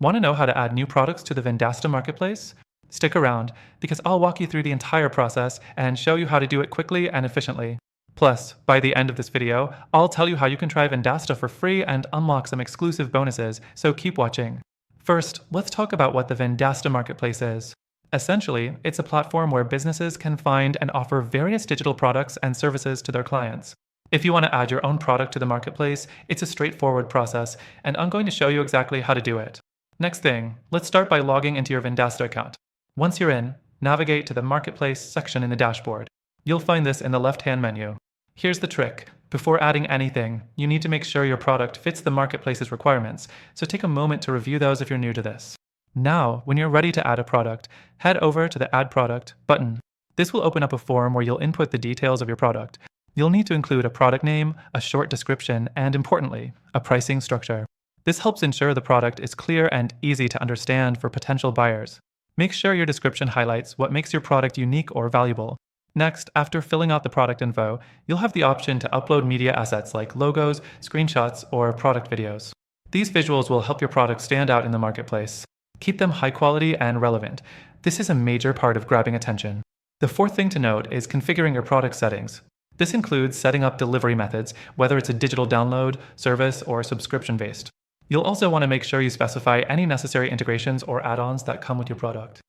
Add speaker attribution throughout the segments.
Speaker 1: Want to know how to add new products to the Vendasta marketplace? Stick around, because I'll walk you through the entire process and show you how to do it quickly and efficiently. Plus, by the end of this video, I'll tell you how you can try Vendasta for free and unlock some exclusive bonuses, so keep watching. First, let's talk about what the Vendasta marketplace is. Essentially, it's a platform where businesses can find and offer various digital products and services to their clients. If you want to add your own product to the marketplace, it's a straightforward process, and I'm going to show you exactly how to do it. Next thing, let's start by logging into your Vendasta account. Once you're in, navigate to the Marketplace section in the dashboard. You'll find this in the left-hand menu. Here's the trick. Before adding anything, you need to make sure your product fits the marketplace's requirements, so take a moment to review those if you're new to this. Now, when you're ready to add a product, head over to the Add Product button. This will open up a form where you'll input the details of your product. You'll need to include a product name, a short description, and importantly, a pricing structure. This helps ensure the product is clear and easy to understand for potential buyers. Make sure your description highlights what makes your product unique or valuable. Next, after filling out the product info, you'll have the option to upload media assets like logos, screenshots, or product videos. These visuals will help your product stand out in the marketplace. Keep them high quality and relevant. This is a major part of grabbing attention. The fourth thing to note is configuring your product settings. This includes setting up delivery methods, whether it's a digital download, service, or subscription-based. You'll also want to make sure you specify any necessary integrations or add-ons that come with your product.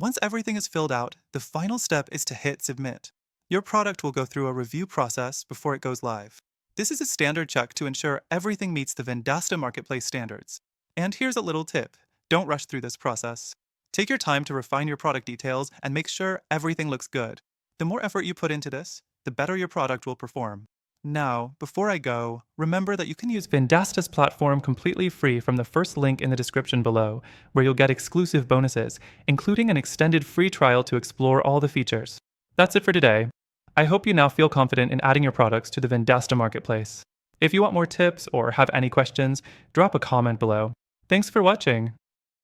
Speaker 2: Once everything is filled out, the final step is to hit Submit. Your product will go through a review process before it goes live. This is a standard check to ensure everything meets the Vendasta marketplace standards. And here's a little tip. Don't rush through this process. Take your time to refine your product details and make sure everything looks good. The more effort you put into this, the better your product will perform. Now, before I go, remember that you can use
Speaker 1: Vendasta's platform completely free from the first link in the description below, where you'll get exclusive bonuses, including an extended free trial to explore all the features. That's it for today. I hope you now feel confident in adding your products to the Vendasta marketplace. If you want more tips or have any questions, drop a comment below. Thanks for watching.